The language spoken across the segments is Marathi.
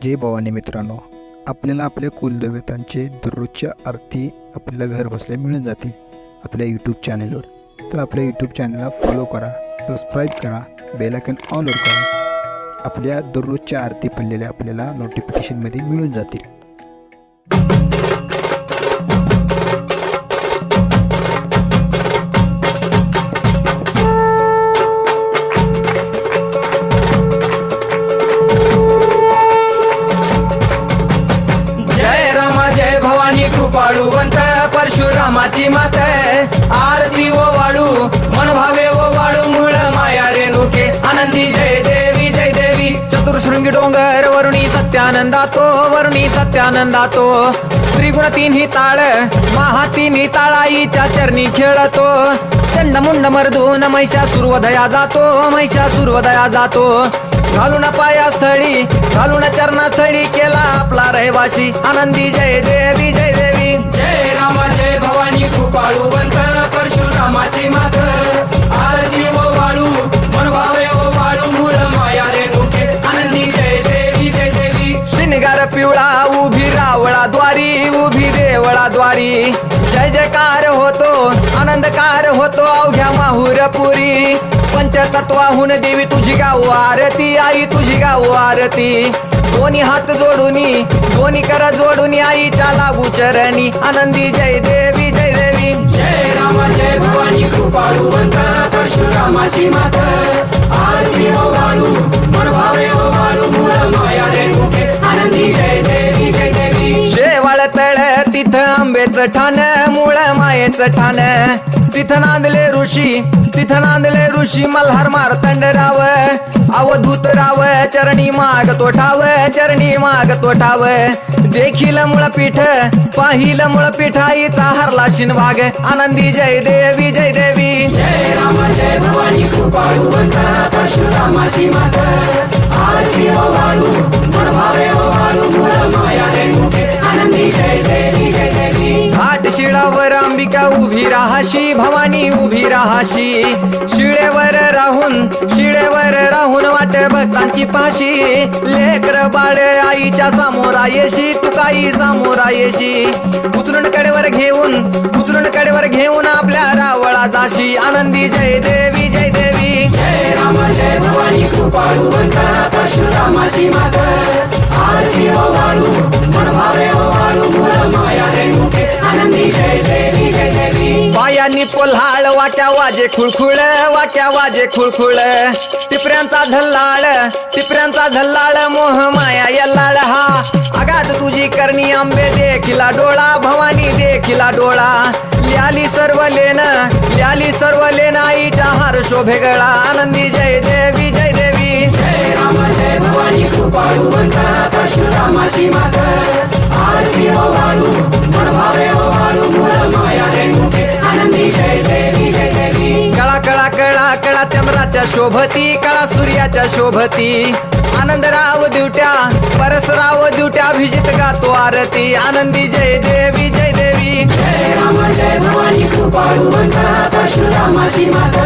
जय भवानी मित्रांनो, आपल्याला आपल्या कुलदेवतांचे दररोजच्या आरती आपल्याला घर बसल्या मिळून जातील आपल्या यूट्यूब चॅनलवर. तर आपल्या यूट्यूब चॅनलला फॉलो करा, सबस्क्राईब करा, बेल आयकॉन ऑनवर करा. आपल्या दररोजच्या आरती पडलेल्या आपल्याला नोटिफिकेशनमध्ये मिळून जातील. कृपाळुवंत परशुरामाची मात आरती ओ वाळू मन भावे ओ वाळू मूळ माया रेणुके आनंदी जय देवी जय देवी. चतुर्शृंगी डोंगर वरुणी सत्यानंदातो त्रिगुण तिन्ही ताळ महा तिन्ही ताळाईच्या चरणी खेळतो. चंड मुंड मर्दून महिषासुरवधया जातो घालून पायास्थळी घालून चरणास्थळी केला आपला रहिवाशी आनंदी जय देवी जय देवी. जय राम जय भवानी कृपाळुवंत परशुरामाची मात आरती ओ वाळू मन भावे ओ वाळू मूळ माया रेणुके आनंदी जय देवी जय देवी. श्रीनिगार पिवळा उभी रावळा द्वारी जय जयकार होतो आनंदकार होतो अवघ्या माहुरपुरी. पंचतत्वाहून देवी तुझी गाऊ आरती आई तुझी गाऊ आरती. दोन्ही हात जोडूनी दोन्ही कर जोडूनी आईच्या लागू चरणी आनंदी जय देवी जय देवी. जय राम जय भवानी कृपाळुवंत परशुरामाची मात आरती ओ वाळू मन भावे ओ वाळू मूळ माया रेणुके आनंदी जय देवी जय देवी. शेवाळ तळ तिथं आंबेचं ठाण मूळ मायेचं ठाण तिथं नांदले ऋषी मल्हार मार्तंडराव अवधूत राव चरणी माग तो ठाव. देखील मुळपीठ पाहिलं मुळपीठ आईचा हरला शिनभाग आनंदी जय देवी जय देवी. जय राम जय भवानी कृपाळुवंत परशुरामाची मात आरती ओ वाळू मन भावे ओ वाळू मूळ माया रेणुके आनंदी जय देवी जय देवी. घाट शिळावर अंबिका उभी राहाशी भवानी उभी राहाशी. शिळेवर राहून वाट भक्तांची पाशी. लेकर बाळ आईच्या सामोरा येशी तुकाई सामोरा येशी. उचलून कडेवर घेऊन आपल्या रावळा जाशी आनंदी जय देवी जय देवी. जय राम जय भवानी कृपाळुवंत परशुरामाची मात आरती ओ वाळू मन भावे ओ वाळू मूळ माया रेणुके आनंदी जय देवी जय देवी. पायांनी पोल्हाळ वाट्या वाजे खुळखुळ टिपऱ्यांचा झल्लाळ मोह माया यल्लाळ हा. आगात तुझी करणी आंबे देखिला डोळा भवानी देखिला डोळा. ल्याली सर्व लेन आईच्या हार शोभे गळा आनंदी जय देवी जय देवी. जय राम जय भवानी कृपाळुवंत परशुरामाची मात आरती ओ वाळू मन भावे ओ वाळू मूळ माया रेणुके आनंदी जय देवी जय देवी. कळा चंद्राच्या शोभती कळा सूर्याच्या शोभती. आनंदराव दिवट्या परसराव दिवट्या अभिजित गातो आरती आनंदी जय देवी जय देवी. जय राम जय भवानी कृपाळुवंत परशुरामाची मात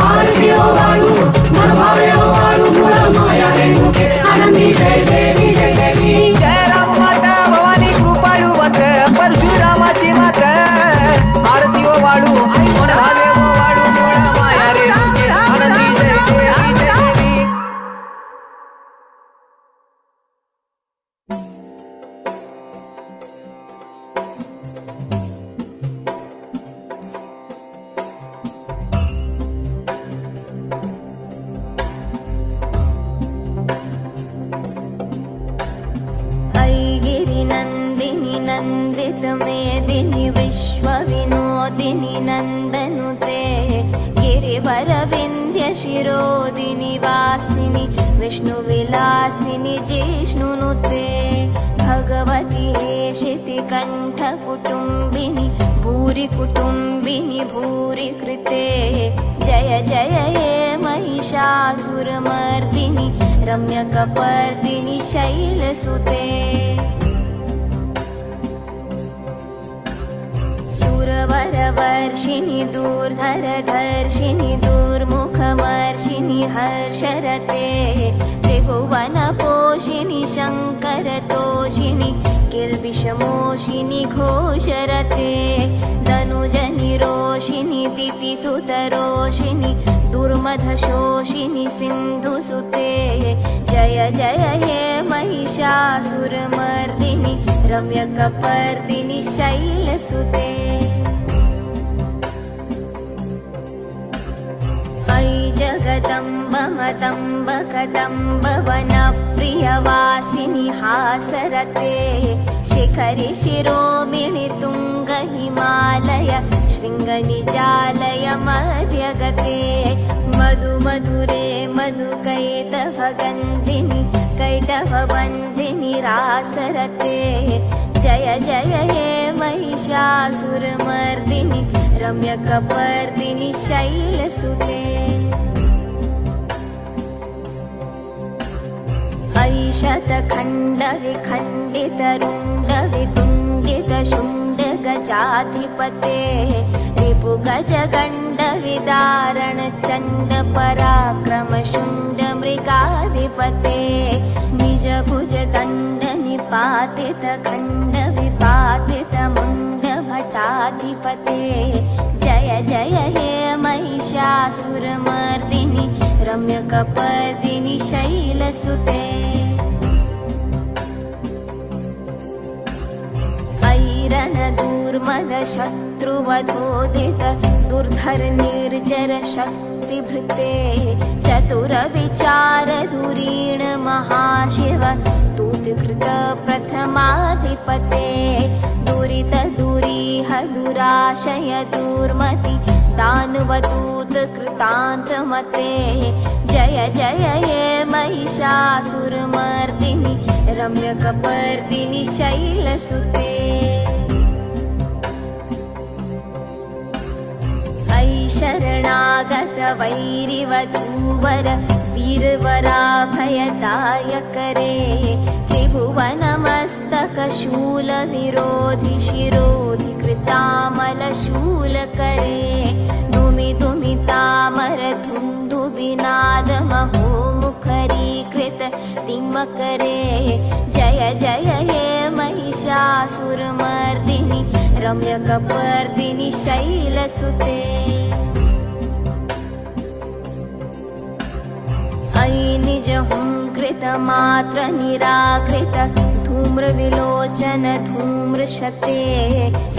आरती ओ वाळू मन भावे ओ वाळू मूळ माया रेणुके आनंदी जय देवी जय देवी. जय राम माता भवानी कृपाळुवंत परशुरामाची मात आरती ओ वाळू मन भावे ओ वाळू मूळ माया रेणुके आनंदी जय देवी जय देवी. ऐगिरि नंदिनी नंदित मेदिनी विश्वविनोदिनी नंदनुते गिरिवर विंध्य शिरोदिनी वासिनी विष्णुविलासिनी जिष्णुनुते. भगवती हेशिति कंठ कुटुंबिनी भूरि कुटुंबिनी भूरि कृते. जय जय हे महिषासुरमर्दिनी रम्यकपर्दिनी शैलसुते. सुरवरवर्षिणि दूर्धरधर्षिणि दूर्मुखमर्षिणि हर्षरते. त्रिभुवनपोषिणि शङ्कर जलतोषिणि किल्बिषमोषिनि घोषरते धनुजनि रोषिनि दितिसुतरोषिनि दुर्मधशोषिनि सिन्धुसुते जय जय हे महिषासुरमर्दिनि रम्यकपर्दिनि शैलसुते अयि जगदम्ब मदम्ब कदम्ब वनप्रियवासिनि हासरते शिखरि शिरोमिणि तुङ्ग हिमालय शृङ्गनिजालय मध्यगते मधु मधुरे मधुकैटभगन्धिनि कैटभवन्धिनि रासरते जय जय हे महिषासुरमर्दिनि रम्यकपर्दिनि शैलसुते अयि शतखण्डविखण्डितरुण्डवितुण्डितशुण्डगजाधिपते रिपुगजगण्डविदारणचण्डपराक्रमशुण्डमृगाधिपते निजभुजदण्डनिपातितखण्डविपातितमुण्डभटाधिपते जय जय हे महिषासुरमर्दिनि रम्यकपर्दिनि शैलसुते ऐरणदूर्मदशत्रुवधोदित दुर्धरनिर्जर शक्तिभृते चतुरविचारधुरीण महाशिव दूतकृत प्रथमाधिपते दुरितदुरीह दुराशय दुर्मति दानवदूत कृतान्तमते जय जय हे महिषासुरमर्दिनि रम्यकपर्दिनि शैलसुते अयि शरणागत वैरिवधूवर वीरवराभयदायकरे त्रिभुवनमस्तकशूलविरोधि शिरोधि कृतामलशूलकरे दुमिदुमितामरधुन्दुविनादमहोमुखरीकृत तिम्मकरे जय जय हे महिषासुरमर्दिनि रम्यकपर्दिनि शैलसुते अयि निजहुङ्कृतमात्र निराकृत धूम्रविलोचन धूम्रशते